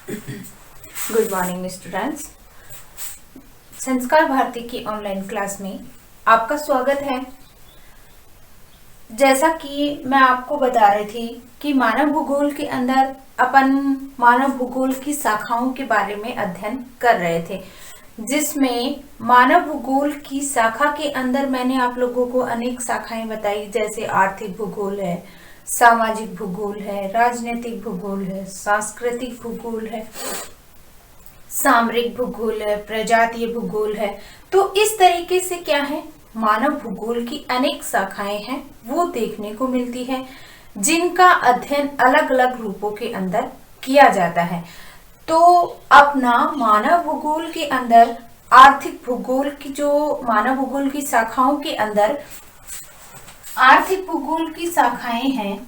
Good morning students. संस्कार भारती की online class में आपका स्वागत है। जैसा कि मैं आपको बता रही थी कि मानव भूगोल के अंदर अपन मानव भूगोल की शाखाओं के बारे में अध्ययन कर रहे थे, जिसमें मानव भूगोल की शाखा के अंदर मैंने आप लोगों को अनेक शाखाएं बताई, जैसे आर्थिक भूगोल है, सामाजिक भूगोल है, राजनीतिक भूगोल है, सांस्कृतिक भूगोल है, सामरिक भूगोल है, प्रजातीय भूगोल है। तो इस तरीके से क्या है, मानव भूगोल की अनेक शाखाएं हैं वो देखने को मिलती है, जिनका अध्ययन अलग अलग रूपों के अंदर किया जाता है। तो अपना मानव भूगोल के अंदर आर्थिक भूगोल की जो मानव भूगोल की शाखाओं के अंदर आर्थिक भूगोल की शाखाएं हैं।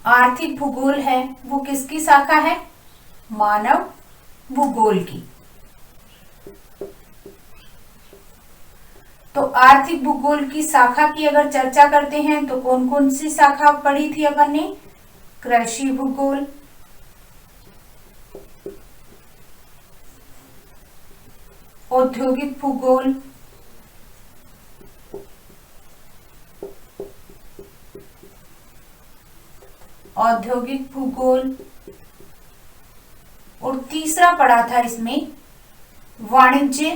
आर्थिक भूगोल है वो किसकी शाखा है? मानव भूगोल की। तो आर्थिक भूगोल की शाखा की अगर चर्चा करते हैं तो कौन कौन सी शाखा पढ़ी थी अपन ने? कृषि भूगोल, औद्योगिक भूगोल, औद्योगिक भूगोल, और तीसरा पढ़ा था इसमें वाणिज्य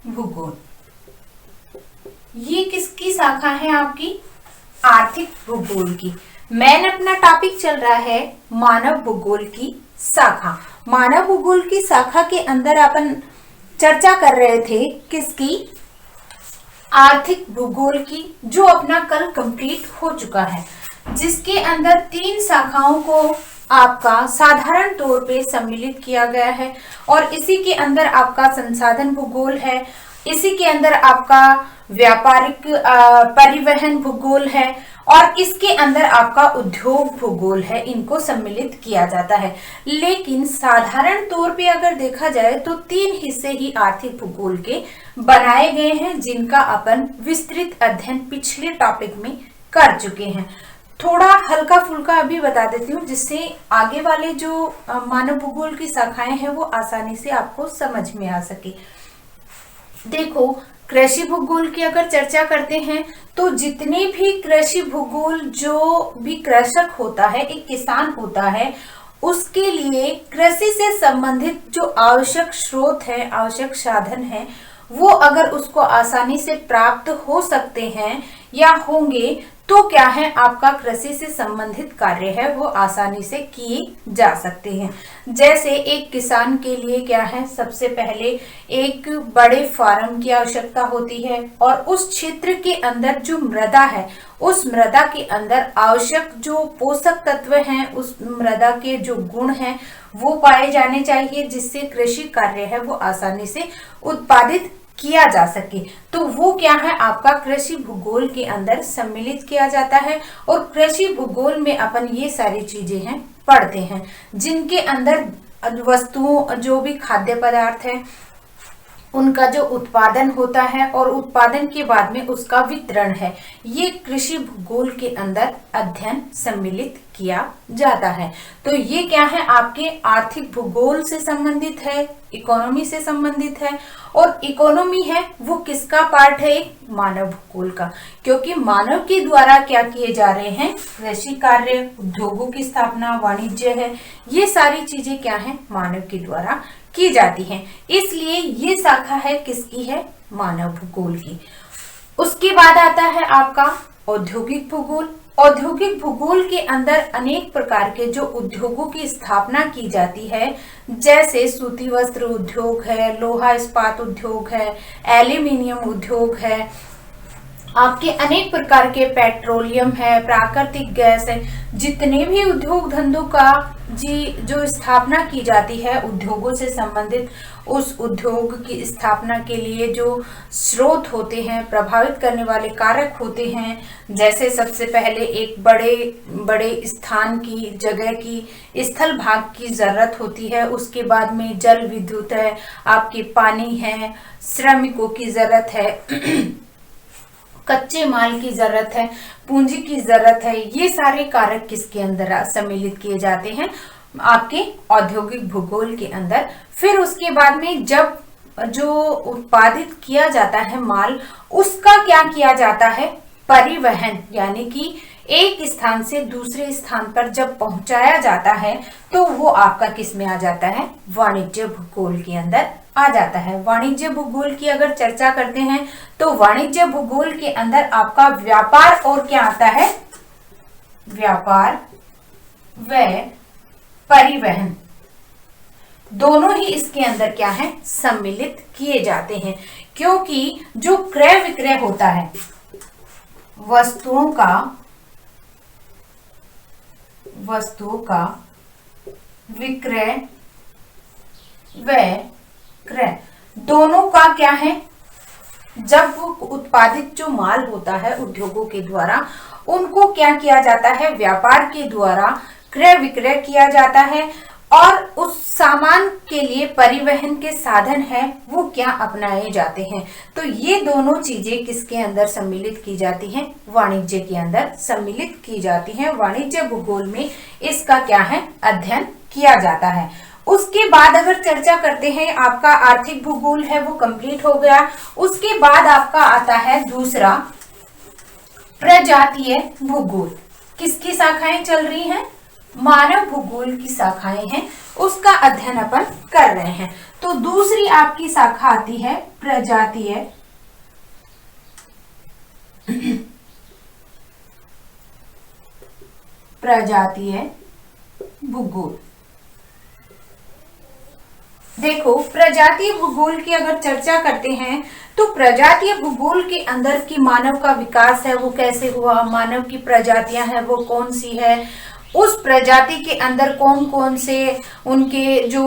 भूगोल। ये किसकी शाखा है? आपकी आर्थिक भूगोल की। मैन अपना टॉपिक चल रहा है मानव भूगोल की शाखा। मानव भूगोल की शाखा के अंदर अपन चर्चा कर रहे थे किसकी? आर्थिक भूगोल की, जो अपना कल कंप्लीट हो चुका है, जिसके अंदर 3 शाखाओं को आपका साधारण तौर पे सम्मिलित किया गया है। और इसी के अंदर आपका संसाधन भूगोल है, इसी के अंदर आपका व्यापारिक परिवहन भूगोल है, और इसके अंदर आपका उद्योग भूगोल है। इनको सम्मिलित किया जाता है। लेकिन साधारण तौर पे अगर देखा जाए तो 3 हिस्से ही आर्थिक भूगोल के बनाए गए हैं, जिनका अपन विस्तृत अध्ययन पिछले टॉपिक में कर चुके हैं। थोड़ा हल्का फुल्का अभी बता देती हूँ, जिससे आगे वाले जो मानव भूगोल की शाखाएं हैं वो आसानी से आपको समझ में आ सके। देखो, कृषि भूगोल की अगर चर्चा करते हैं तो जितने भी कृषि भूगोल, जो भी कृषक होता है, एक किसान होता है, उसके लिए कृषि से संबंधित जो आवश्यक स्रोत है, आवश्यक साधन है, वो अगर उसको आसानी से प्राप्त हो सकते हैं या होंगे तो क्या है, आपका कृषि से संबंधित कार्य है वो आसानी से किए जा सकते हैं। जैसे एक किसान के लिए क्या है, सबसे पहले एक बड़े फार्म की आवश्यकता होती है, और उस क्षेत्र के अंदर जो मृदा है, उस मृदा के अंदर आवश्यक जो पोषक तत्व हैं, उस मृदा के जो गुण हैं वो पाए जाने चाहिए, जिससे कृषि कार्य है वो आसानी से उत्पादित किया जा सके। तो वो क्या है, आपका कृषि भूगोल के अंदर सम्मिलित किया जाता है। और कृषि भूगोल में अपन ये सारी चीजें हैं पढ़ते हैं, जिनके अंदर वस्तुओं, जो भी खाद्य पदार्थ है, उनका जो उत्पादन होता है और उत्पादन के बाद में उसका वितरण है, ये कृषि भूगोल के अंदर अध्ययन सम्मिलित किया जाता है। तो ये क्या है, आपके आर्थिक भूगोल से संबंधित है, इकोनॉमी से संबंधित है। और इकोनॉमी है वो किसका पार्ट है? एक मानव भूगोल का, क्योंकि मानव के द्वारा क्या किए जा रहे हैं, कृषि कार्य, उद्योगों की स्थापना, वाणिज्य है, ये सारी चीजें क्या है, मानव के द्वारा की जाती हैं। इसलिए ये शाखा है किसकी है? मानव भूगोल की। उसके बाद आता है आपका औद्योगिक भूगोल। औद्योगिक भूगोल के अंदर अनेक प्रकार के जो उद्योगों की स्थापना की जाती है, जैसे सूती वस्त्र उद्योग है, लोहा इस्पात उद्योग है, एल्यूमिनियम उद्योग है, आपके अनेक प्रकार के पेट्रोलियम है, प्राकृतिक गैस है, जितने भी उद्योग धंधों का जो स्थापना की जाती है उद्योगों से संबंधित, उस उद्योग की स्थापना के लिए जो स्रोत होते हैं, प्रभावित करने वाले कारक होते हैं, जैसे सबसे पहले एक बड़े बड़े स्थान की, जगह की, स्थल भाग की जरूरत होती है। उसके बाद में जल विद्युत है, आपके पानी है, श्रमिकों की जरूरत है, कच्चे माल की जरूरत है, पूंजी की जरूरत है, ये सारे कारक किसके अंदर सम्मिलित किए जाते हैं? आपके औद्योगिक भूगोल के अंदर। फिर उसके बाद में जब जो उत्पादित किया जाता है माल, उसका क्या किया जाता है? परिवहन, यानी कि एक स्थान से दूसरे स्थान पर जब पहुंचाया जाता है तो वो आपका किस में आ जाता है? वाणिज्य भूगोल के अंदर आ जाता है। वाणिज्य भूगोल की अगर चर्चा करते हैं तो वाणिज्य भूगोल के अंदर आपका व्यापार और क्या आता है? व्यापार व परिवहन दोनों ही इसके अंदर क्या है? सम्मिलित किए जाते हैं। क्योंकि जो क्रय विक्रय होता है वस्तुओं का विक्रय व क्रय दोनों का क्या है? जब वो उत्पादित जो माल होता है उद्योगों के द्वारा, उनको क्या किया जाता है? व्यापार के द्वारा क्रय विक्रय किया जाता है, और उस सामान के लिए परिवहन के साधन है वो क्या अपनाए जाते हैं। तो ये दोनों चीजें किसके अंदर सम्मिलित की जाती हैं? वाणिज्य के अंदर सम्मिलित की जाती हैं। वाणिज्य भूगोल में इसका क्या है? अध्ययन किया जाता है। उसके बाद अगर चर्चा करते हैं, आपका आर्थिक भूगोल है वो कंप्लीट हो गया। उसके बाद आपका आता है दूसरा प्रजातीय भूगोल। किसकी शाखाएं चल रही हैं? मानव भूगोल की शाखाएं हैं, उसका अध्ययन अपन कर रहे हैं। तो दूसरी आपकी शाखा आती है प्रजातीय भूगोल। देखो, प्रजातीय भूगोल की अगर चर्चा करते हैं तो प्रजातीय भूगोल के अंदर की मानव का विकास है वो कैसे हुआ, मानव की प्रजातियां हैं वो कौन सी है, उस प्रजाति के अंदर कौन कौन से उनके जो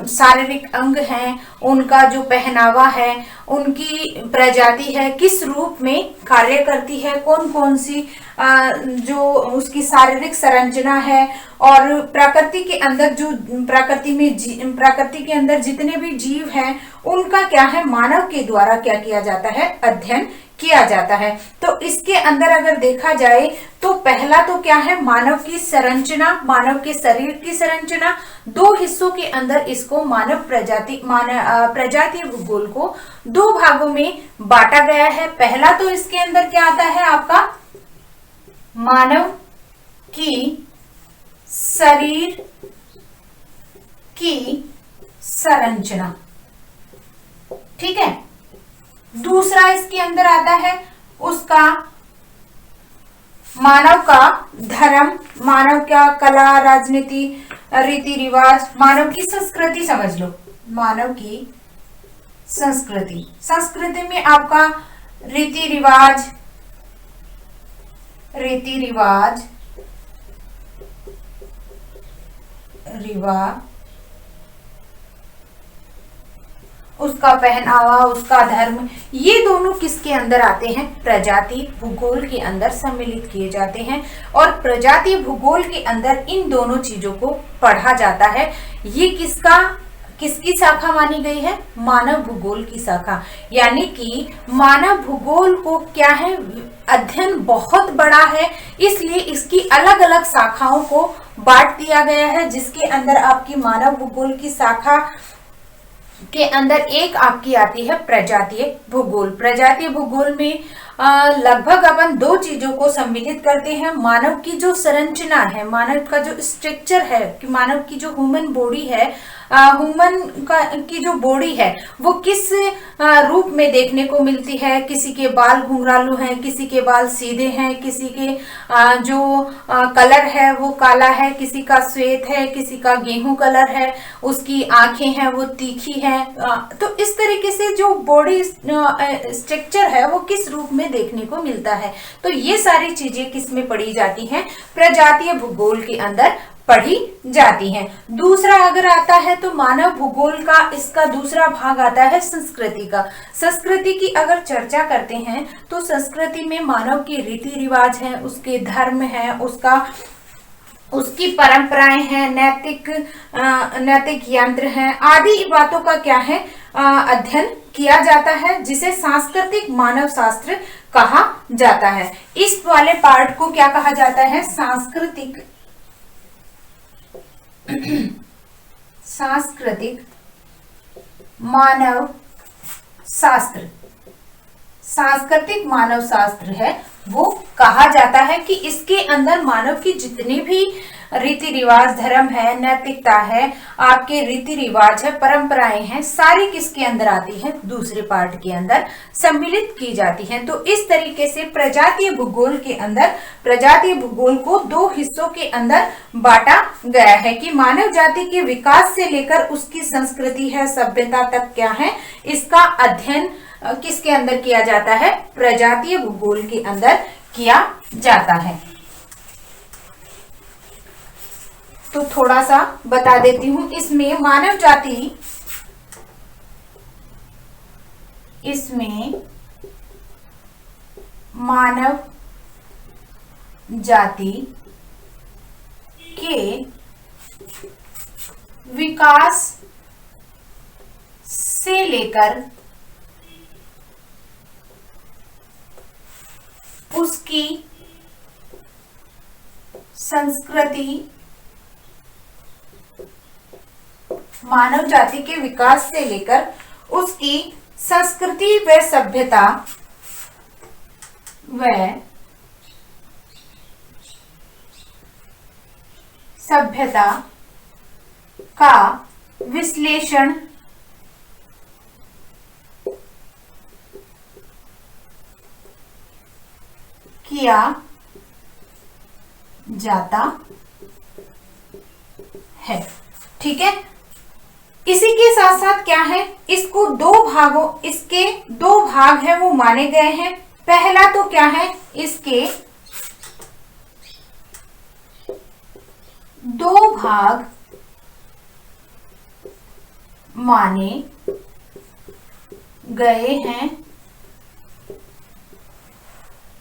शारीरिक अंग हैं, उनका जो पहनावा है, उनकी प्रजाति है किस रूप में कार्य करती है, कौन कौन सी जो उसकी शारीरिक संरचना है, और प्रकृति के अंदर जो प्रकृति के अंदर जितने भी जीव हैं उनका क्या है? मानव के द्वारा क्या किया जाता है? अध्ययन किया जाता है। तो इसके अंदर अगर देखा जाए तो पहला तो क्या है? मानव की संरचना, मानव के शरीर की संरचना। दो हिस्सों के अंदर इसको प्रजातीय भूगोल को दो भागों में बांटा गया है। पहला तो इसके अंदर क्या आता है आपका? मानव की शरीर की संरचना, ठीक है। दूसरा इसके अंदर आता है उसका मानव का धर्म, मानव का कला, राजनीति, रीति रिवाज, मानव की संस्कृति समझ लो, मानव की संस्कृति। संस्कृति में आपका रीति रिवाज उसका पहनावा, उसका धर्म, ये दोनों किसके अंदर आते हैं? प्रजातीय भूगोल के अंदर सम्मिलित किए जाते हैं। और प्रजातीय भूगोल के अंदर इन दोनों चीजों को पढ़ा जाता है। ये किसकी शाखा मानी गई है? मानव भूगोल की शाखा। यानी कि मानव भूगोल को क्या है? अध्ययन बहुत बड़ा है, इसलिए इसकी अलग अलग शाखाओं को बांट दिया गया है, जिसके अंदर आपकी मानव भूगोल की शाखा के अंदर एक आपकी आती है प्रजातीय भूगोल। प्रजातीय भूगोल में लगभग अपन दो चीजों को सम्मिलित करते हैं। मानव की जो संरचना है, मानव का जो स्ट्रक्चर है, कि मानव की जो ह्यूमन बॉडी है, की जो बॉडी है वो किस रूप में देखने को मिलती है। किसी के बाल घुंघरालू हैं, किसी के बाल सीधे हैं, किसी के जो कलर है वो काला है, किसी का श्वेत है, किसी का गेहूं कलर है, उसकी आंखें हैं वो तीखी हैं। तो इस तरीके से जो बॉडी स्ट्रक्चर है वो किस रूप में देखने को मिलता है। तो ये सारी चीजें किस में पढ़ी जाती हैं? प्रजातीय भूगोल के अंदर पढ़ी जाती हैं। दूसरा अगर आता है तो मानव भूगोल का इसका दूसरा भाग आता है संस्कृति का। संस्कृति की अगर चर्चा करते हैं तो संस्कृति में मानव की रीति रिवाज है, उसके धर्म है, उसकी परंपराएं हैं, नैतिक यंत्र हैं, आदि बातों का क्या है? अध्ययन किया जाता है, जिसे सांस्कृतिक मानव शास्त्र कहा जाता है। इस वाले पार्ट को क्या कहा जाता है? सांस्कृतिक सांस्कृतिक मानव शास्त्र। सांस्कृतिक मानव शास्त्र है वो कहा जाता है कि इसके अंदर मानव की जितने भी रीति रिवाज, धर्म है, नैतिकता है, आपके रीति रिवाज है, परंपराएं हैं, सारी किसके अंदर आती है? दूसरे पार्ट के अंदर सम्मिलित की जाती हैं। तो इस तरीके से प्रजातीय भूगोल के अंदर प्रजातीय भूगोल को दो हिस्सों के अंदर बांटा गया है कि मानव जाति के विकास से लेकर उसकी संस्कृति है, सभ्यता तक क्या है, इसका अध्ययन किसके अंदर किया जाता है? प्रजातीय भूगोल के अंदर किया जाता है। तो थोड़ा सा बता देती हूं, इसमें मानव जाति के विकास से लेकर उसकी संस्कृति, मानव जाति के विकास से लेकर उसकी संस्कृति व सभ्यता का विश्लेषण किया जाता है। ठीक है, इसी के साथ साथ क्या है, इसको इसके दो भाग है वो माने गए हैं। पहला तो क्या है, इसके दो भाग माने गए हैं।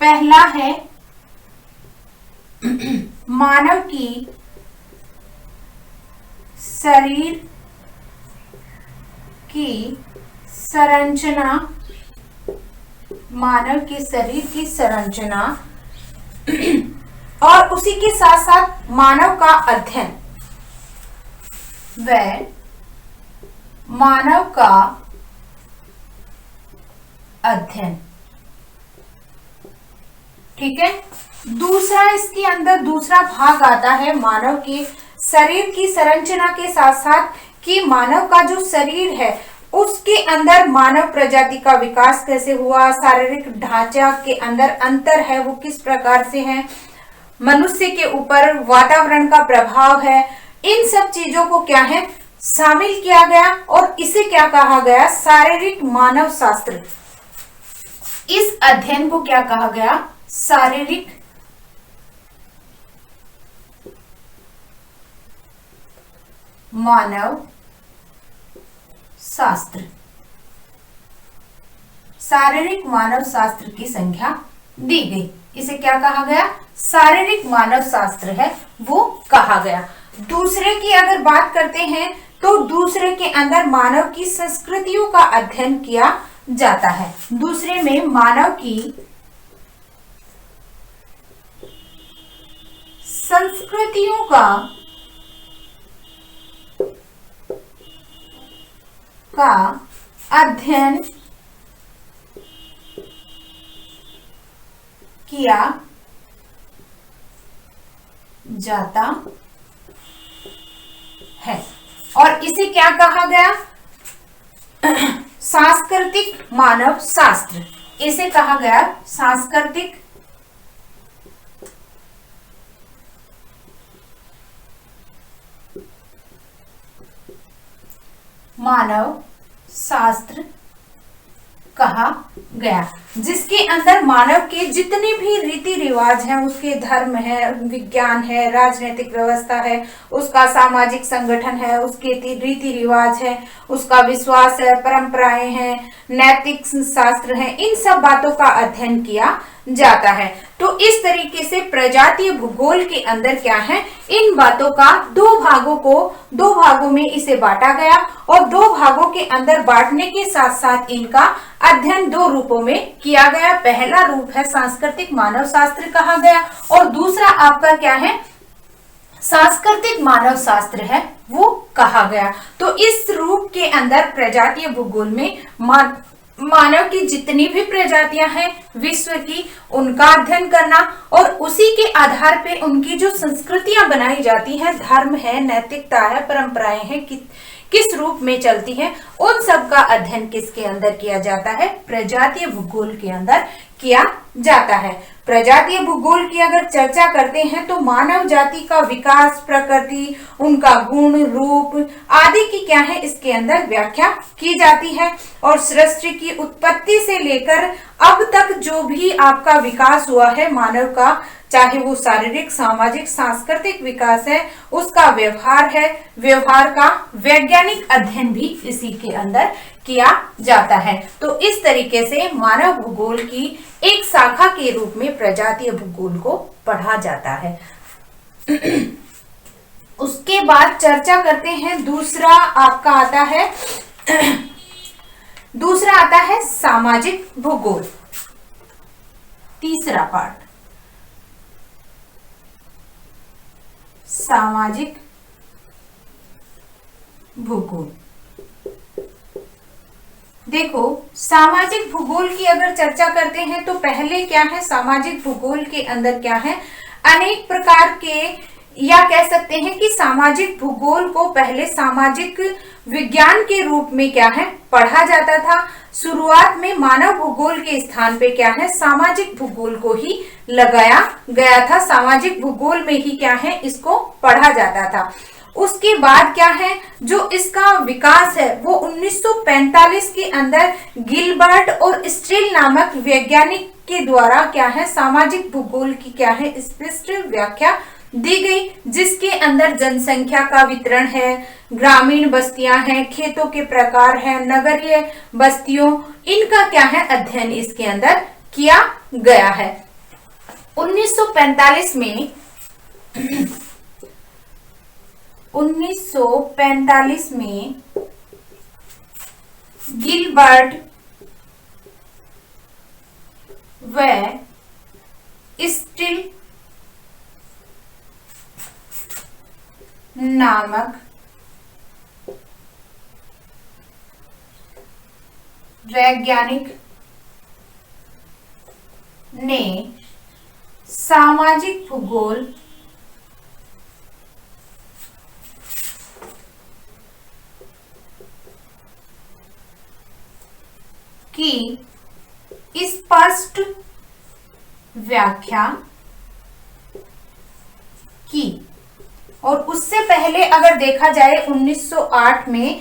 पहला है मानव की शरीर की संरचना, मानव के शरीर की संरचना और उसी के साथ साथ मानव का अध्ययन व मानव का अध्ययन। ठीक है, दूसरा इसके अंदर दूसरा भाग आता है मानव के शरीर की संरचना के साथ साथ कि मानव का जो शरीर है उसके अंदर मानव प्रजाति का विकास कैसे हुआ, शारीरिक ढांचा के अंदर अंतर है वो किस प्रकार से है, मनुष्य के ऊपर वातावरण का प्रभाव है, इन सब चीजों को क्या है शामिल किया गया और इसे क्या कहा गया? शारीरिक मानव शास्त्र। इस अध्ययन को क्या कहा गया? शारीरिक मानव शास्त्र। शारीरिक मानव शास्त्र की संज्ञा दी गई। इसे क्या कहा गया? शारीरिक मानव शास्त्र है वो कहा गया। दूसरे की अगर बात करते हैं तो दूसरे के अंदर मानव की संस्कृतियों का अध्ययन किया जाता है। दूसरे में मानव की संस्कृतियों का अध्ययन किया जाता है और इसे क्या कहा गया? सांस्कृतिक मानव शास्त्र। इसे कहा गया सांस्कृतिक मानव शास्त्र कहा गया, जिसके अंदर मानव के जितने भी रीति रिवाज हैं, उसके धर्म है, विज्ञान है, राजनीतिक व्यवस्था है, उसका सामाजिक संगठन है, उसके रीति रिवाज है, उसका विश्वास है, परंपराएं हैं, नैतिक शास्त्र हैं, इन सब बातों का अध्ययन किया जाता है। तो इस तरीके से प्रजातीय भूगोल के अंदर क्या है, इन बातों का दो भागों में इसे बांटा गया और दो भागों के अंदर बांटने के साथ साथ इनका अध्ययन दो रूपों में किया गया। पहला रूप है सांस्कृतिक मानव शास्त्र कहा गया और दूसरा आपका क्या है, सांस्कृतिक मानव शास्त्र है वो कहा गया। तो इस रूप के अंदर प्रजातीय भूगोल में मानव की जितनी भी प्रजातियां हैं विश्व की, उनका अध्ययन करना और उसी के आधार पे उनकी जो संस्कृतियां बनाई जाती हैं, धर्म है, नैतिकता है, परंपराएं हैं, किस रूप में चलती हैं, उन सब का अध्ययन किसके अंदर किया जाता है, प्रजातीय भूगोल के अंदर किया जाता है। प्रजातीय भूगोल की अगर चर्चा करते हैं तो मानव जाति का विकास, प्रकृति, उनका गुण, रूप आदि की क्या है इसके अंदर व्याख्या की जाती है और सृष्टि की उत्पत्ति से लेकर अब तक जो भी आपका विकास हुआ है मानव का, चाहे वो शारीरिक, सामाजिक, सांस्कृतिक विकास है, उसका व्यवहार है, व्यवहार का वैज्ञानिक अध्ययन भी इसी के अंदर किया जाता है। तो इस तरीके से मानव भूगोल की एक शाखा के रूप में प्रजातीय भूगोल को पढ़ा जाता है। उसके बाद चर्चा करते हैं, दूसरा आता है सामाजिक भूगोल, तीसरा पार्ट सामाजिक भूगोल। देखो, सामाजिक भूगोल की अगर चर्चा करते हैं तो पहले क्या है, सामाजिक भूगोल के अंदर क्या है, अनेक प्रकार के, या कह सकते हैं कि सामाजिक भूगोल को पहले सामाजिक विज्ञान के रूप में क्या है पढ़ा जाता था। शुरुआत में मानव भूगोल के स्थान पे क्या है, सामाजिक भूगोल को ही लगाया गया था, सामाजिक भूगोल में ही क्या है इसको पढ़ा जाता था। उसके बाद क्या है, जो इसका विकास है वो 1945 के अंदर गिलबर्ट और स्टिल नामक वैज्ञानिक के द्वारा क्या है सामाजिक भूगोल की क्या है स्पष्ट व्याख्या दी गई, जिसके अंदर जनसंख्या का वितरण है, ग्रामीण बस्तियां हैं, खेतों के प्रकार है, नगरीय बस्तियों, इनका क्या है अध्ययन इसके अंदर किया गया है। 1945 में गिलबर्ट व स्टिल नामक वैज्ञानिक ने सामाजिक भूगोल की स्पष्ट व्याख्या की। और उससे पहले अगर देखा जाए 1908 में,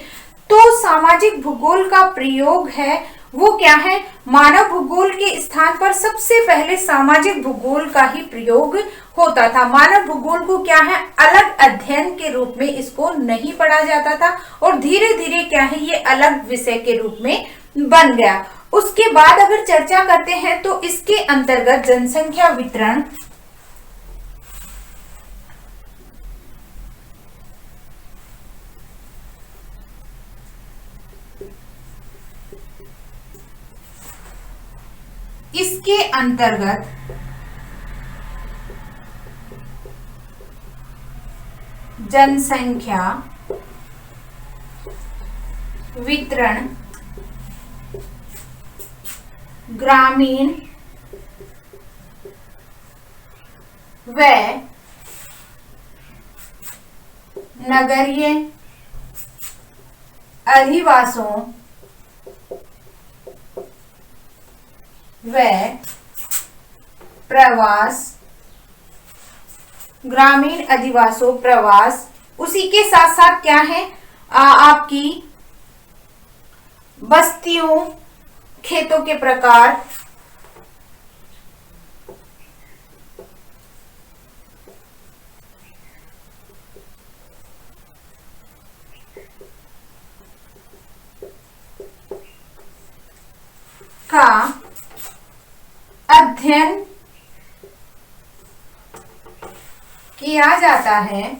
तो सामाजिक भूगोल का प्रयोग है वो क्या है, मानव भूगोल के स्थान पर सबसे पहले सामाजिक भूगोल का ही प्रयोग होता था। मानव भूगोल को क्या है अलग अध्ययन के रूप में इसको नहीं पढ़ा जाता था और धीरे धीरे क्या है ये अलग विषय के रूप में बन गया। उसके बाद अगर चर्चा करते हैं तो इसके अंतर्गत जनसंख्या वितरण, इसके अंतर्गत जनसंख्या वितरण, ग्रामीण व नगरीय अधिवासों व प्रवास, ग्रामीण अधिवासों, प्रवास, उसी के साथ साथ क्या है आपकी बस्तियों, खेतों के प्रकार, का अध्ययन किया जाता है।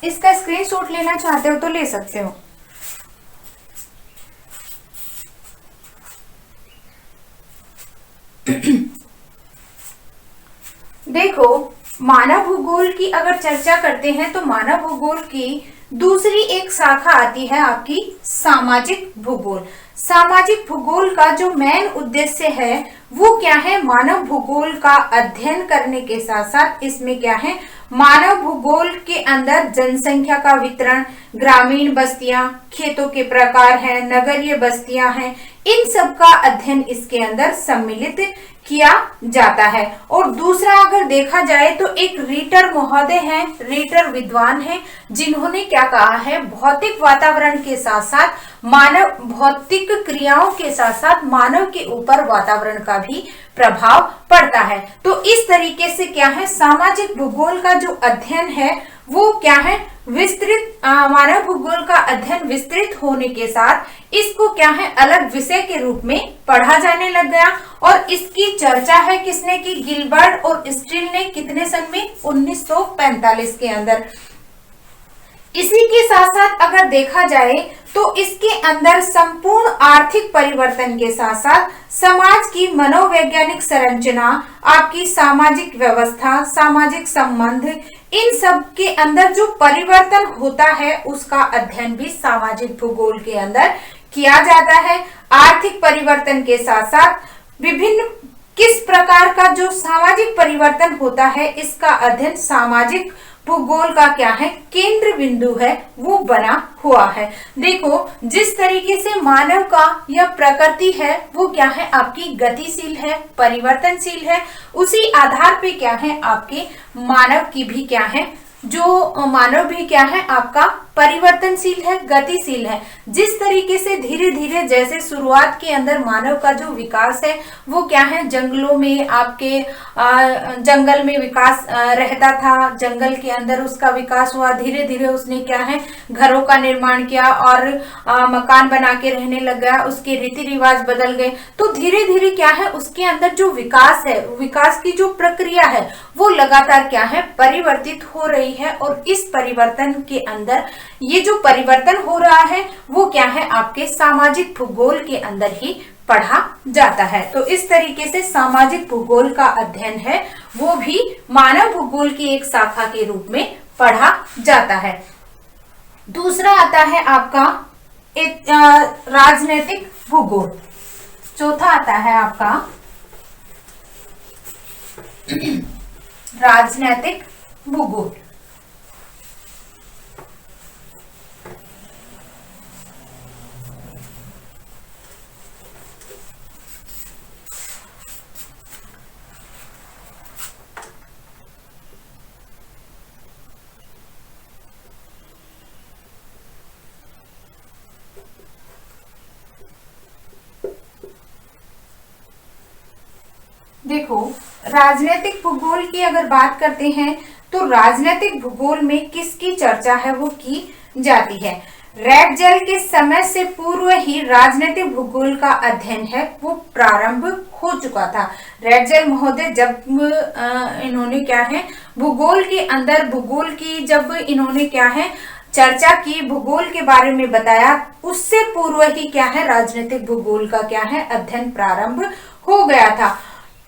इसका स्क्रीनशॉट लेना चाहते हो तो ले सकते हो। देखो, मानव भूगोल की अगर चर्चा करते हैं तो मानव भूगोल की दूसरी एक शाखा आती है आपकी सामाजिक भूगोल। सामाजिक भूगोल का जो मेन उद्देश्य है वो क्या है, मानव भूगोल का अध्ययन करने के साथ साथ इसमें क्या है, मानव भूगोल के अंदर जनसंख्या का वितरण, ग्रामीण बस्तियां, खेतों के प्रकार हैं, नगरीय बस्तियां हैं, इन सब का अध्ययन इसके अंदर सम्मिलित किया जाता है। और दूसरा अगर देखा जाए तो एक रीटर महोदय हैं, रीटर विद्वान हैं, जिन्होंने क्या कहा है, भौतिक वातावरण के साथ साथ मानव भौतिक क्रियाओं के साथ साथ मानव के ऊपर वातावरण का भी प्रभाव पड़ता है। तो इस तरीके से क्या है, सामाजिक भूगोल का जो अध्ययन है वो क्या है, विस्तृत मानव भूगोल का अध्ययन विस्तृत होने के साथ इसको क्या है, अलग विषय के रूप में पढ़ा जाने लग गया। और इसकी चर्चा है किसने की, गिलबर्ट और स्टील ने, कितने सन में, 1945 के अंदर। इसी के साथ साथ अगर देखा जाए तो इसके अंदर संपूर्ण आर्थिक परिवर्तन के साथ साथ समाज की मनोवैज्ञानिक संरचना, आपकी सामाजिक व्यवस्था, सामाजिक संबंध, इन सब के अंदर जो परिवर्तन होता है उसका अध्ययन भी सामाजिक भूगोल के अंदर किया जाता है। आर्थिक परिवर्तन के साथ साथ विभिन्न किस प्रकार का जो सामाजिक परिवर्तन होता है इसका अध्ययन सामाजिक भूगोल का क्या है, केंद्र बिंदु है, वो बना हुआ है। देखो, जिस तरीके से मानव का यह प्रकृति है वो क्या है, आपकी गतिशील है, परिवर्तनशील है, उसी आधार पे क्या है, आपके मानव की भी क्या है, जो मानव भी क्या है, आपका परिवर्तनशील है, गतिशील है। जिस तरीके से धीरे धीरे, जैसे शुरुआत के अंदर मानव का जो विकास है वो क्या है, जंगलों में, आपके जंगल में विकास रहता था, जंगल के अंदर उसका विकास हुआ, धीरे धीरे उसने क्या है, घरों का निर्माण किया और मकान बना के रहने लग गया, उसके रीति रिवाज बदल गए। तो धीरे धीरे क्या है, उसके अंदर जो विकास है, विकास की जो प्रक्रिया है वो लगातार क्या है, परिवर्तित हो रही है। और इस परिवर्तन के अंदर ये जो परिवर्तन हो रहा है वो क्या है, आपके सामाजिक भूगोल के अंदर ही पढ़ा जाता है। तो इस तरीके से सामाजिक भूगोल का अध्ययन है वो भी मानव भूगोल की एक शाखा के रूप में पढ़ा जाता है। दूसरा आता है आपका एक राजनीतिक भूगोल। चौथा आता है आपका राजनीतिक भूगोल। देखो, राजनीतिक भूगोल की अगर बात करते हैं तो राजनीतिक भूगोल में किसकी चर्चा है वो की जाती है। रैगजेल के समय से पूर्व ही राजनीतिक भूगोल का अध्ययन है वो प्रारंभ हो चुका था। रैगजेल महोदय जब इन्होंने क्या है, भूगोल के अंदर, भूगोल की जब इन्होंने क्या है, चर्चा की, भूगोल के बारे में बताया, उससे पूर्व ही क्या है, राजनीतिक भूगोल का क्या है, अध्ययन प्रारंभ हो गया था।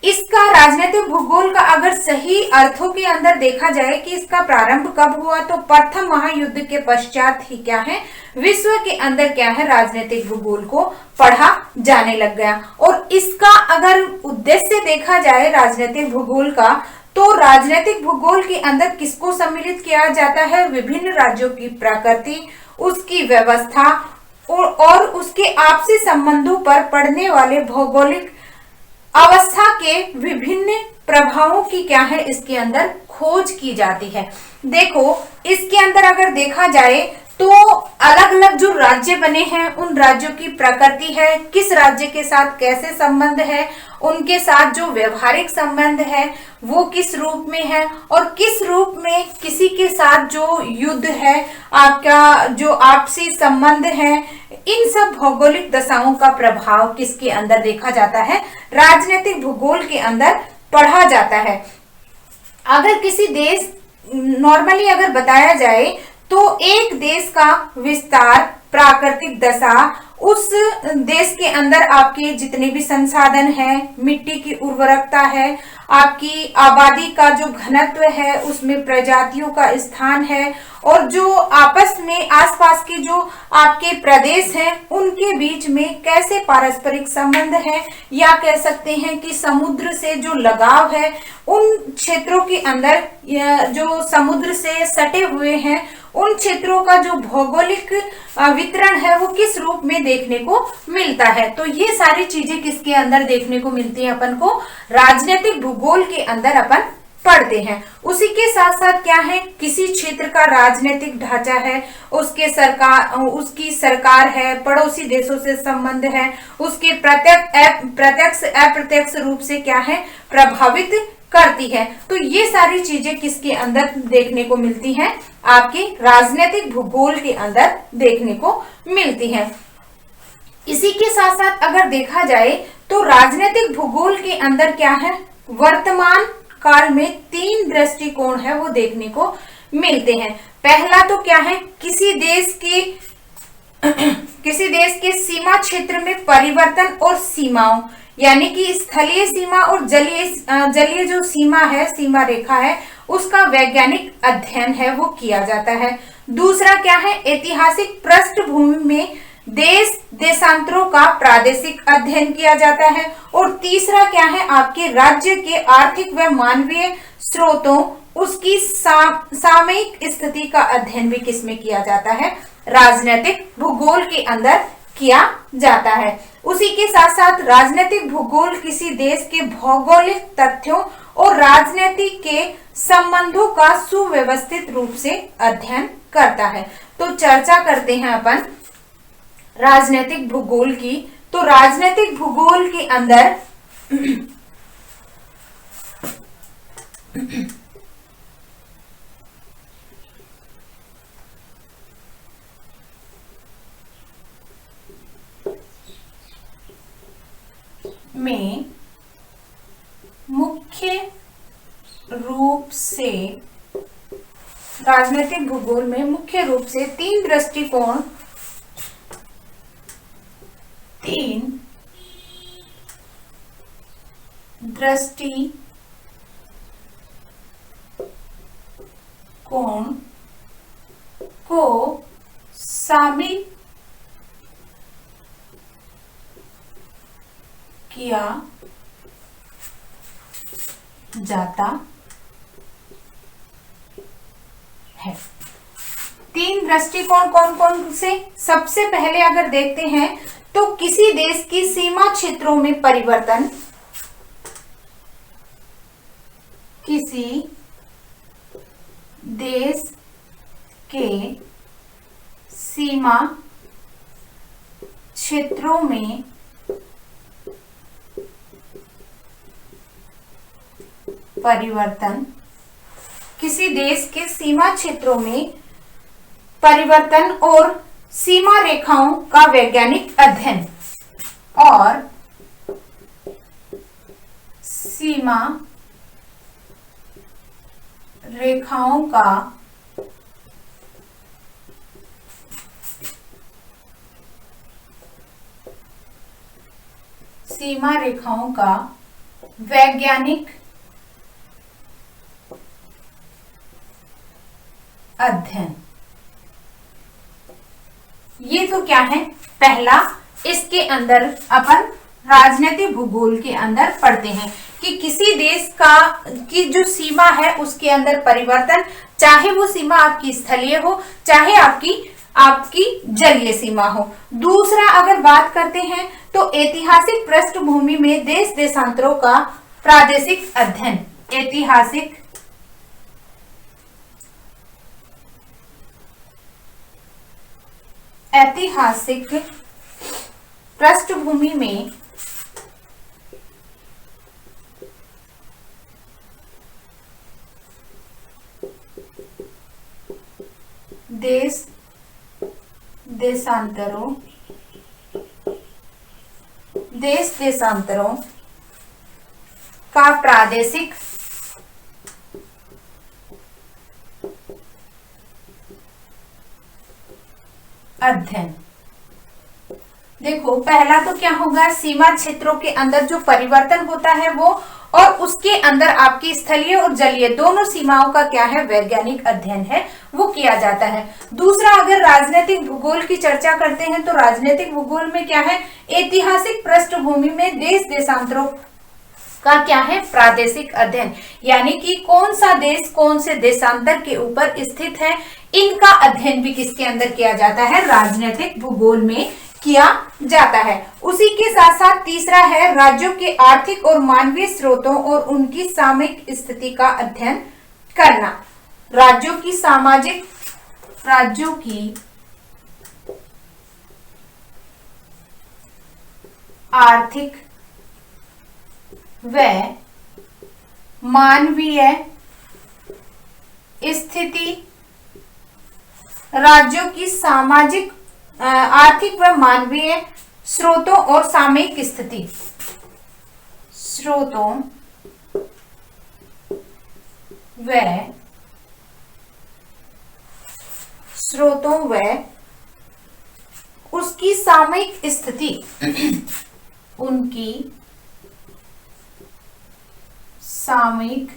इसका राजनीतिक भूगोल का अगर सही अर्थों के अंदर देखा जाए कि इसका प्रारंभ कब हुआ, तो प्रथम महायुद्ध के पश्चात ही क्या है, विश्व के अंदर क्या है, राजनीतिक भूगोल को पढ़ा जाने लग गया। और इसका अगर उद्देश्य देखा जाए राजनीतिक भूगोल का, तो राजनीतिक भूगोल के अंदर किसको सम्मिलित किया जाता है, विभिन्न राज्यों की प्रकृति, उसकी व्यवस्था और उसके आपसी संबंधों पर पड़ने वाले भौगोलिक अवस्था के विभिन्न प्रभावों की क्या है, इसके अंदर खोज की जाती है। देखो, इसके अंदर अगर देखा जाए तो अलग अलग जो राज्य बने हैं उन राज्यों की प्रकृति है, किस राज्य के साथ कैसे संबंध है, उनके साथ जो व्यवहारिक संबंध है वो किस रूप में है, और किस रूप में किसी के साथ जो युद्ध है, आपका जो आपसी संबंध है, इन सब भौगोलिक दशाओं का प्रभाव किसके अंदर देखा जाता है? राजनीतिक भूगोल के अंदर पढ़ा जाता है। अगर किसी देश, नॉर्मली अगर बताया जाए तो एक देश का विस्तार, प्राकृतिक दशा, उस देश के अंदर आपके जितने भी संसाधन हैं, मिट्टी की उर्वरकता है, आपकी आबादी का जो घनत्व है, उसमें प्रजातियों का स्थान है, और जो आपस में आसपास के जो आपके प्रदेश हैं उनके बीच में कैसे पारस्परिक संबंध है, या कह सकते हैं कि समुद्र से जो लगाव है, उन क्षेत्रों के अंदर जो समुद्र से सटे हुए हैं उन क्षेत्रों का जो भौगोलिक वितरण है वो किस रूप में देखने को मिलता है। तो ये सारी चीजें किसके अंदर देखने को मिलती है? अपन को राजनीतिक भूगोल के अंदर अपन पढ़ते हैं। उसी के साथ साथ क्या है, किसी क्षेत्र का राजनीतिक ढांचा है, उसकी सरकार है, पड़ोसी देशों से संबंध है, उसके प्रत्यक्ष अप्रत्यक्ष रूप से क्या है, प्रभावित करती है। तो ये सारी चीजें किसके अंदर देखने को मिलती हैं? आपके राजनीतिक भूगोल के अंदर देखने को मिलती है। इसी के साथ साथ अगर देखा जाए तो राजनीतिक भूगोल के अंदर क्या है, वर्तमान काल में 3 दृष्टिकोण है वो देखने को मिलते हैं। पहला तो क्या है, किसी देश के सीमा क्षेत्र में परिवर्तन और सीमाओं, यानी कि स्थलीय सीमा और जलीय जो सीमा है, सीमा रेखा है, उसका वैज्ञानिक अध्ययन है वो किया जाता है। दूसरा क्या है, ऐतिहासिक पृष्ठभूमि में देशांतरों का प्रादेशिक अध्ययन किया जाता है। और तीसरा क्या है, आपके राज्य के आर्थिक व मानवीय स्रोतों, उसकी सामयिक स्थिति का अध्ययन भी किसमें किया जाता है? राजनीतिक भूगोल के अंदर किया जाता है। उसी के साथ साथ राजनीतिक भूगोल किसी देश के भौगोलिक तथ्यों और राजनीति के संबंधों का सुव्यवस्थित रूप से अध्ययन करता है। तो चर्चा करते हैं अपन राजनीतिक भूगोल की। तो राजनीतिक भूगोल के अंदर में मुख्य रूप से, राजनीतिक भूगोल में मुख्य रूप से 3 दृष्टिकोण, 3 दृष्टिकोण को शामिल किया जाता है। 3 दृष्टिकोण कौन कौन से? सबसे पहले अगर देखते हैं तो किसी देश की सीमा क्षेत्रों में परिवर्तन, किसी देश के सीमा क्षेत्रों में परिवर्तन, किसी देश के सीमा क्षेत्रों में परिवर्तन और सीमा रेखाओं का वैज्ञानिक अध्ययन, और सीमा रेखाओं का वैज्ञानिक अध्ययन। ये तो क्या है, पहला। इसके अंदर अपन राजनीतिक भूगोल के अंदर पढ़ते हैं कि किसी देश की जो सीमा है उसके अंदर परिवर्तन, चाहे वो सीमा आपकी स्थलीय हो, चाहे आपकी जलीय सीमा हो। दूसरा अगर बात करते हैं तो ऐतिहासिक पृष्ठभूमि में देशांतरों का प्रादेशिक अध्ययन, ऐतिहासिक पृष्ठभूमि में देशांतरों देश देशांतरों का प्रादेशिक अध्ययन। देखो पहला तो क्या होगा, सीमा क्षेत्रों के अंदर जो परिवर्तन होता है वो, और उसके अंदर आपकी स्थलीय और जलीय दोनों सीमाओं का क्या है, वैज्ञानिक अध्ययन है वो किया जाता है। दूसरा, अगर राजनीतिक भूगोल की चर्चा करते हैं तो राजनीतिक भूगोल में क्या है, ऐतिहासिक पृष्ठभूमि में देश देशांतरों का क्या है, प्रादेशिक अध्ययन, यानी कि कौन सा देश कौन से देशांतर के ऊपर स्थित है, इनका अध्ययन भी किसके अंदर किया जाता है, राजनीतिक भूगोल में किया जाता है। उसी के साथ साथ तीसरा है राज्यों के आर्थिक और मानवीय स्रोतों और उनकी सामयिक स्थिति का अध्ययन करना। राज्यों की आर्थिक व मानवीय स्थिति, राज्यों की सामाजिक आर्थिक व मानवीय स्रोतों और सामयिक स्थिति, स्रोतों व उसकी सामयिक स्थिति, उनकी सामयिक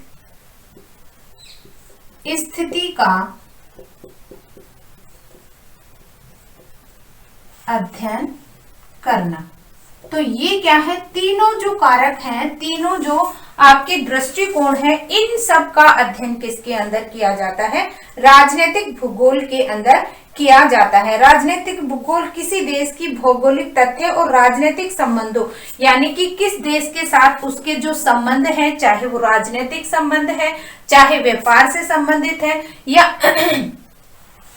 स्थिति का अध्ययन करना। तो ये क्या है, तीनों जो कारक हैं, तीनों जो आपके दृष्टिकोण है, इन सब का अध्ययन किसके अंदर किया जाता है, राजनीतिक भूगोल के अंदर किया जाता है। राजनीतिक भूगोल किसी देश की भौगोलिक तथ्य और राजनीतिक संबंधों, यानी कि किस देश के साथ उसके जो संबंध हैं, चाहे वो राजनीतिक संबंध है, चाहे व्यापार से संबंधित है, या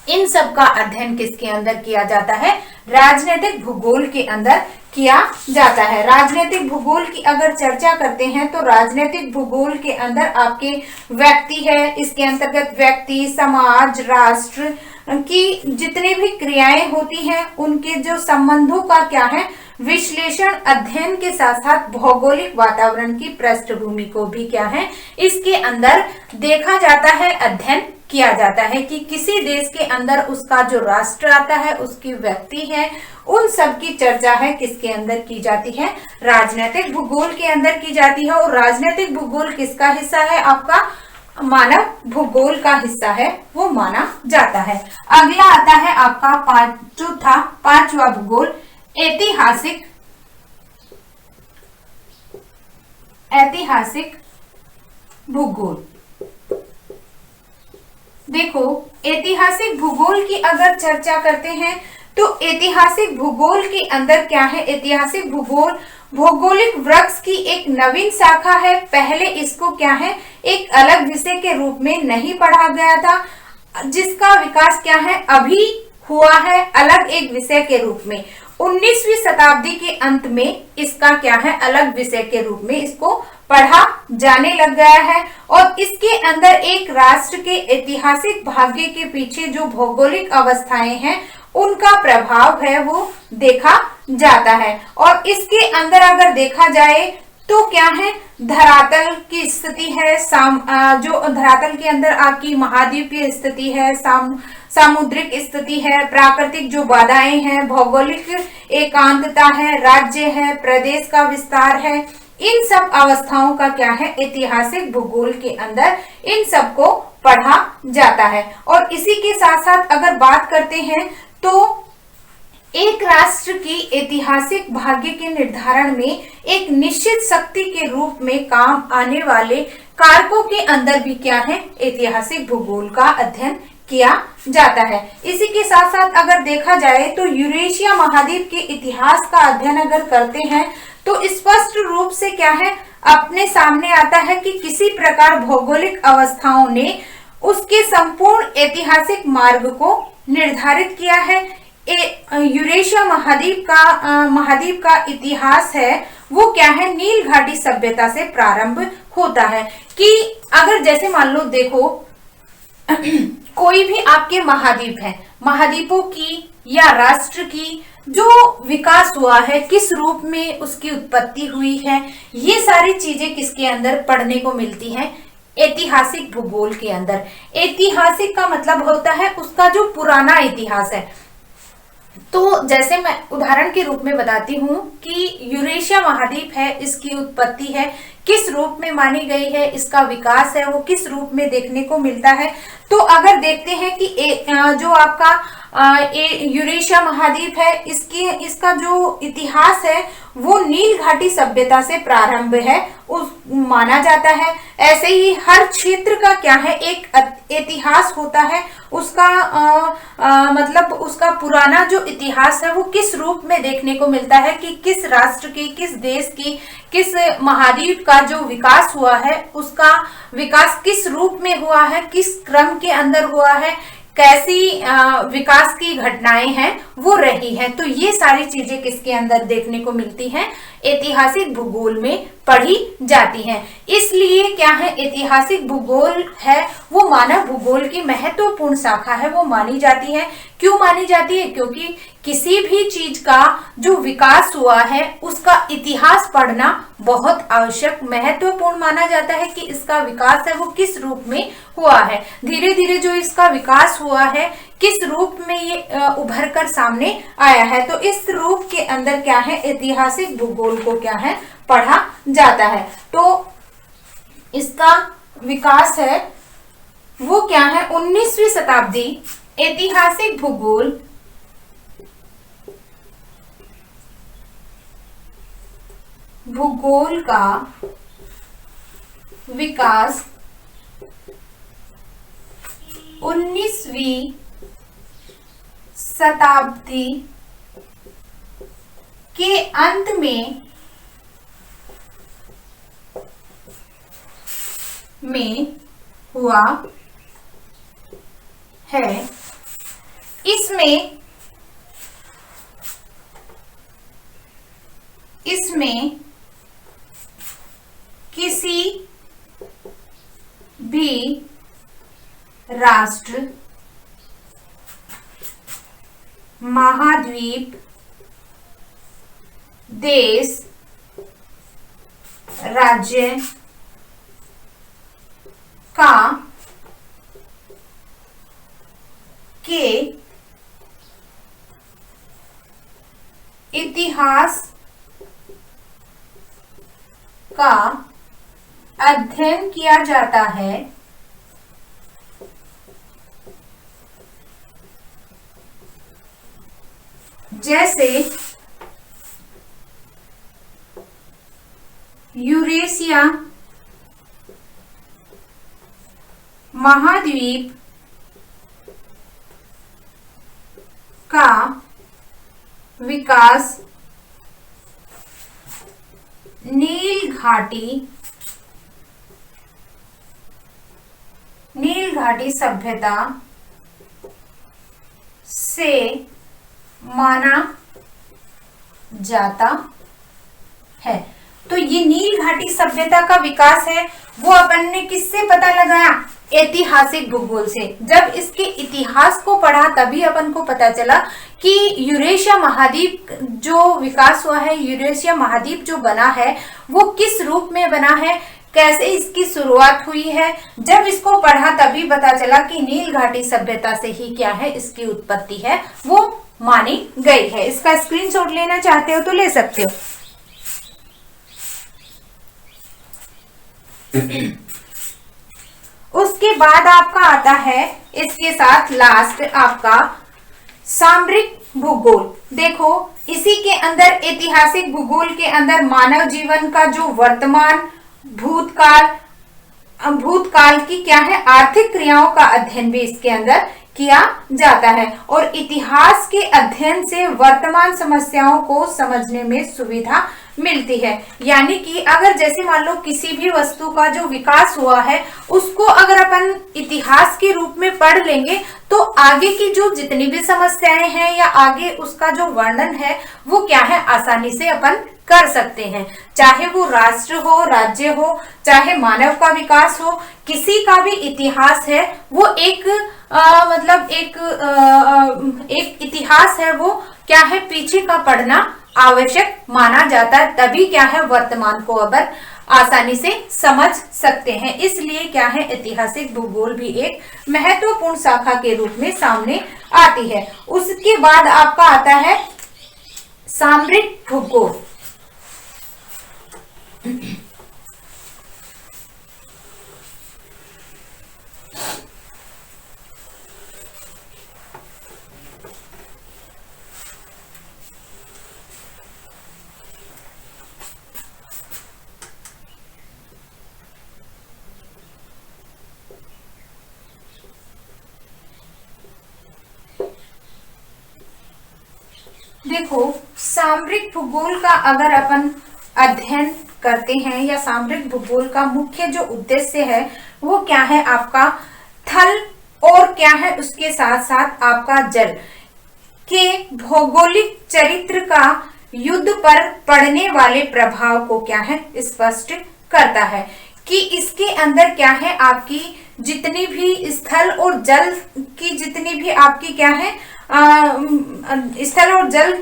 इन सब का अध्ययन किसके अंदर किया जाता है, राजनीतिक भूगोल के अंदर किया जाता है। राजनीतिक भूगोल की अगर चर्चा करते हैं तो राजनीतिक भूगोल के अंदर आपके व्यक्ति है, इसके अंतर्गत व्यक्ति, समाज, राष्ट्र की जितनी भी क्रियाएं होती हैं उनके जो संबंधों का क्या है, विश्लेषण, अध्ययन के साथ साथ भौगोलिक वातावरण की पृष्ठभूमि को भी क्या है, इसके अंदर देखा जाता है, अध्ययन किया जाता है कि किसी देश के अंदर उसका जो राष्ट्र आता है, उसकी व्यक्ति है, उन सब की चर्चा है किसके अंदर की जाती है, राजनीतिक भूगोल के अंदर की जाती है। और राजनीतिक भूगोल किसका हिस्सा है, आपका मानव भूगोल का हिस्सा है, वो माना जाता है। अगला आता है आपका पांचवा भूगोल, ऐतिहासिक भूगोल। देखो ऐतिहासिक भूगोल की अगर चर्चा करते हैं तो ऐतिहासिक भूगोल के अंदर क्या है, ऐतिहासिक भूगोल भौगोलिक वृक्ष की एक नवीन शाखा है। पहले इसको क्या है, एक अलग विषय के रूप में नहीं पढ़ा गया था, जिसका विकास क्या है, अभी हुआ है अलग एक विषय के रूप में। 19वीं शताब्दी के अंत में इसका क्या है, अलग विषय के रूप में इसको पढ़ा जाने लग गया है। और इसके अंदर एक राष्ट्र के ऐतिहासिक भाग्य के पीछे जो भौगोलिक अवस्थाएं हैं उनका प्रभाव है वो देखा जाता है। और इसके अंदर अगर देखा जाए तो क्या है, धरातल की स्थिति है, जो धरातल के अंदर आपकी महाद्वीपीय स्थिति है, सामुद्रिक स्थिति है, प्राकृतिक जो बाधाएं हैं, भौगोलिक एकांतता है, राज्य है, प्रदेश का विस्तार है, इन सब अवस्थाओं का क्या है, ऐतिहासिक भूगोल के अंदर इन सब को पढ़ा जाता है। और इसी के साथ साथ अगर बात करते हैं तो एक राष्ट्र की ऐतिहासिक भाग्य के निर्धारण में एक निश्चित शक्ति के रूप में काम आने वाले कारकों के अंदर भी क्या है, ऐतिहासिक भूगोल का अध्ययन किया जाता है। इसी के साथ साथ अगर देखा जाए तो यूरेशिया महाद्वीप के इतिहास का अध्ययन अगर करते हैं तो स्पष्ट रूप से क्या है, अपने सामने आता है कि किसी प्रकार भौगोलिक अवस्थाओं ने उसके संपूर्ण ऐतिहासिक मार्ग को निर्धारित किया है। यूरेशिया महाद्वीप का इतिहास है वो क्या है, नील घाटी सभ्यता से प्रारंभ होता है। कि अगर जैसे मान लो देखो कोई भी आपके महाद्वीप है, महाद्वीपों की या राष्ट्र की जो विकास हुआ है किस रूप में उसकी उत्पत्ति हुई है, ये सारी चीजें किसके अंदर पढ़ने को मिलती हैं, ऐतिहासिक भूगोल के अंदर। ऐतिहासिक का मतलब होता है उसका जो पुराना इतिहास है। तो जैसे मैं उदाहरण के रूप में बताती हूँ कि यूरेशिया महाद्वीप है, इसकी उत्पत्ति है किस रूप में मानी गई है, इसका विकास है वो किस रूप में देखने को मिलता है। तो अगर देखते हैं कि जो आपका यूरेशिया महाद्वीप है, इसका जो इतिहास है वो नील घाटी सभ्यता से प्रारंभ है उस माना जाता है। ऐसे ही हर क्षेत्र का क्या है, एक इतिहास होता है उसका, मतलब उसका पुराना जो इतिहास है वो किस रूप में देखने को मिलता है कि किस राष्ट्र की, किस देश की, किस महाद्वीप का जो विकास हुआ है उसका विकास किस रूप में हुआ है, किस क्रम के अंदर हुआ है, कैसी विकास की घटनाएं हैं वो रही हैं। तो ये सारी चीजें किसके अंदर देखने को मिलती हैं, ऐतिहासिक भूगोल में पढ़ी जाती हैं। इसलिए क्या है, ऐतिहासिक भूगोल है वो मानव भूगोल की महत्वपूर्ण शाखा है, वो मानी जाती है। क्यों मानी जाती है? क्योंकि किसी भी चीज का जो विकास हुआ है उसका इतिहास पढ़ना बहुत आवश्यक, महत्वपूर्ण माना जाता है कि इसका विकास है वो किस रूप में हुआ है, धीरे धीरे जो इसका विकास हुआ है किस रूप में ये उभर कर सामने आया है। तो इस रूप के अंदर क्या है, ऐतिहासिक भूगोल को क्या है, पढ़ा जाता है। तो इसका विकास है वो क्या है, 19वीं शताब्दी ऐतिहासिक भूगोल का विकास 19वीं शताब्दी के अंत में हुआ है। इसमें किसी भी राष्ट्र, महाद्वीप, देश, राज्य का के इतिहास का अध्ययन किया जाता है। जैसे यूरेशिया महाद्वीप का विकास नील घाटी सभ्यता से माना जाता है। तो ये नील घाटी सभ्यता का विकास है वो अपन ने किससे पता लगाया, ऐतिहासिक भूगोल से। जब इसके इतिहास को पढ़ा तभी अपन को पता चला कि यूरेशिया महाद्वीप जो विकास हुआ है, यूरेशिया महाद्वीप जो बना है वो किस रूप में बना है, कैसे इसकी शुरुआत हुई है। जब इसको पढ़ा तभी पता चला कि नील घाटी सभ्यता से ही क्या है, इसकी उत्पत्ति है वो मानी गई है। इसका स्क्रीनशॉट लेना चाहते हो तो ले सकते हो। उसके बाद आपका आता है इसके साथ लास्ट आपका सामरिक भूगोल। देखो इसी के अंदर ऐतिहासिक भूगोल के अंदर मानव जीवन का जो वर्तमान, भूतकाल की क्या है, आर्थिक क्रियाओं का अध्ययन भी इसके अंदर किया जाता है। और इतिहास के अध्ययन से वर्तमान समस्याओं को समझने में सुविधा मिलती है। यानी कि अगर जैसे मान लो किसी भी वस्तु का जो विकास हुआ है उसको अगर अपन इतिहास के रूप में पढ़ लेंगे तो आगे की जो जितनी भी समस्याएं हैं या आगे उसका जो वर्णन है वो क्या है, आसानी से अपन कर सकते हैं। चाहे वो राष्ट्र हो, राज्य हो, चाहे मानव का विकास हो, किसी का भी इतिहास है वो एक मतलब एक इतिहास है वो क्या है पीछे का पढ़ना आवश्यक माना जाता है, तभी क्या है वर्तमान को अगर आसानी से समझ सकते हैं। इसलिए क्या है ऐतिहासिक भूगोल भी एक महत्वपूर्ण शाखा के रूप में सामने आती है। उसके बाद आपका आता है सामरिक भूगोल। देखो, सामरिक भूगोल का अगर अपन अध्ययन करते हैं या सामरिक भूगोल का मुख्य जो उद्देश्य है वो क्या है, आपका थल और क्या है उसके साथ साथ आपका जल के भौगोलिक चरित्र का युद्ध पर पड़ने वाले प्रभाव को क्या है स्पष्ट करता है कि इसके अंदर क्या है आपकी जितनी भी स्थल और जल की जितनी भी आपकी क्या है स्थल और जल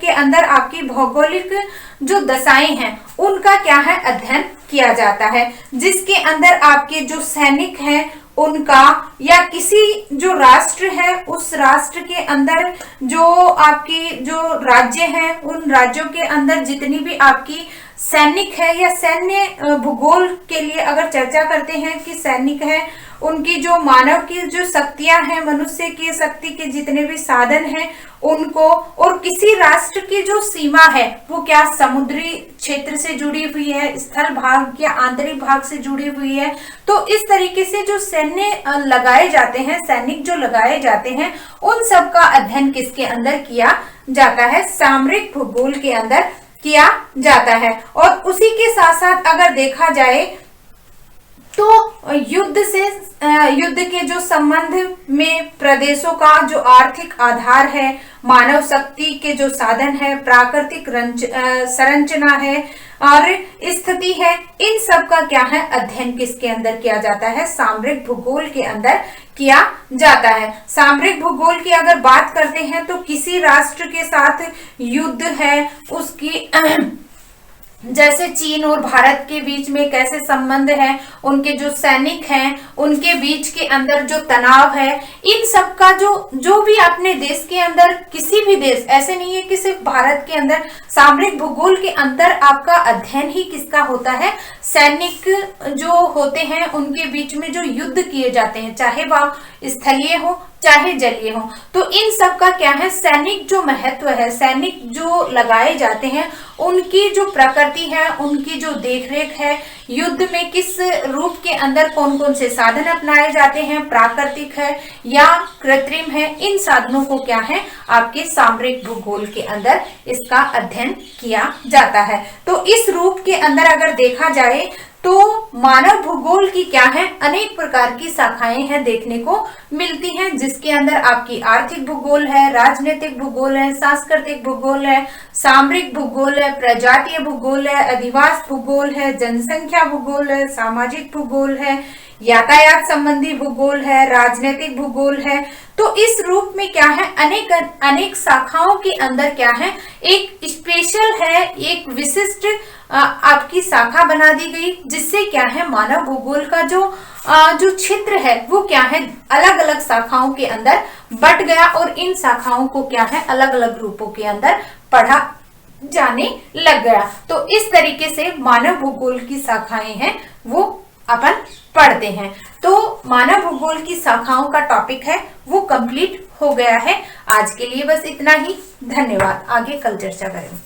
के अंदर आपकी भौगोलिक जो दशाएं हैं उनका क्या है अध्ययन किया जाता है, जिसके अंदर आपके जो सैनिक हैं उनका या किसी जो राष्ट्र है उस राष्ट्र के अंदर जो आपकी जो राज्य हैं उन राज्यों के अंदर जितनी भी आपकी सैनिक है या सैन्य भूगोल के लिए अगर चर्चा करते हैं कि सैनिक है उनकी जो मानव की जो शक्तियां हैं, मनुष्य की शक्ति के जितने भी साधन हैं उनको, और किसी राष्ट्र की जो सीमा है वो क्या समुद्री क्षेत्र से जुड़ी हुई है, स्थल भाग या आंतरिक भाग से जुड़ी हुई है। तो इस तरीके से जो सैन्य लगाए जाते हैं, सैनिक जो लगाए जाते हैं, उन सब का अध्ययन किसके अंदर किया जाता है, सामरिक भूगोल के अंदर किया जाता है। और उसी के साथ साथ अगर देखा जाए तो युद्ध के जो संबंध में प्रदेशों का जो आर्थिक आधार है, मानव शक्ति के जो साधन है, प्राकृतिक संरचना है और स्थिति है, इन सब का क्या है अध्ययन किसके अंदर किया जाता है, सामरिक भूगोल के अंदर किया जाता है। सामरिक भूगोल की अगर बात करते हैं तो किसी राष्ट्र के साथ युद्ध है उसकी जैसे चीन और भारत के बीच में कैसे संबंध है, उनके जो सैनिक हैं उनके बीच के अंदर जो तनाव है, इन सब का जो भी अपने देश के अंदर, किसी भी देश, ऐसे नहीं है कि सिर्फ भारत के अंदर, सामरिक भूगोल के अंदर आपका अध्ययन ही किसका होता है, सैनिक जो होते हैं उनके बीच में जो युद्ध किए जाते हैं, चाहे वह स्थलीय हो चाहे जलीय हो, तो इन सब का क्या है सैनिक जो महत्व है, सैनिक जो लगाए जाते हैं उनकी जो प्रकृति है, उनकी जो देखरेख है, युद्ध में किस रूप के अंदर कौन कौन से साधन अपनाए जाते हैं, प्राकृतिक है या कृत्रिम है, इन साधनों को क्या है आपके सामरिक भूगोल के अंदर इसका अध्ययन किया जाता है। तो इस रूप के अंदर अगर देखा जाए तो मानव भूगोल की क्या है अनेक प्रकार की शाखाएं हैं देखने को मिलती हैं, जिसके अंदर आपकी आर्थिक भूगोल है, राजनीतिक भूगोल है, सांस्कृतिक भूगोल है, सामरिक भूगोल है, प्रजातीय भूगोल है, अधिवास भूगोल है, जनसंख्या भूगोल है, सामाजिक भूगोल है, यातायात संबंधी भूगोल है, राजनीतिक भूगोल है। तो इस रूप में क्या है अनेक शाखाओं के अंदर क्या है एक स्पेशल है, एक विशिष्ट आपकी शाखा बना दी गई, जिससे क्या है मानव भूगोल का जो क्षेत्र है वो क्या है अलग अलग शाखाओं के अंदर बट गया और इन शाखाओं को क्या है अलग अलग रूपों के अंदर पढ़ा जाने लग गया। तो इस तरीके से मानव भूगोल की शाखाएं हैं वो अपन पढ़ते हैं। तो मानव भूगोल की शाखाओं का टॉपिक है वो कंप्लीट हो गया है। आज के लिए बस इतना ही। धन्यवाद। आगे कल चर्चा करेंगे।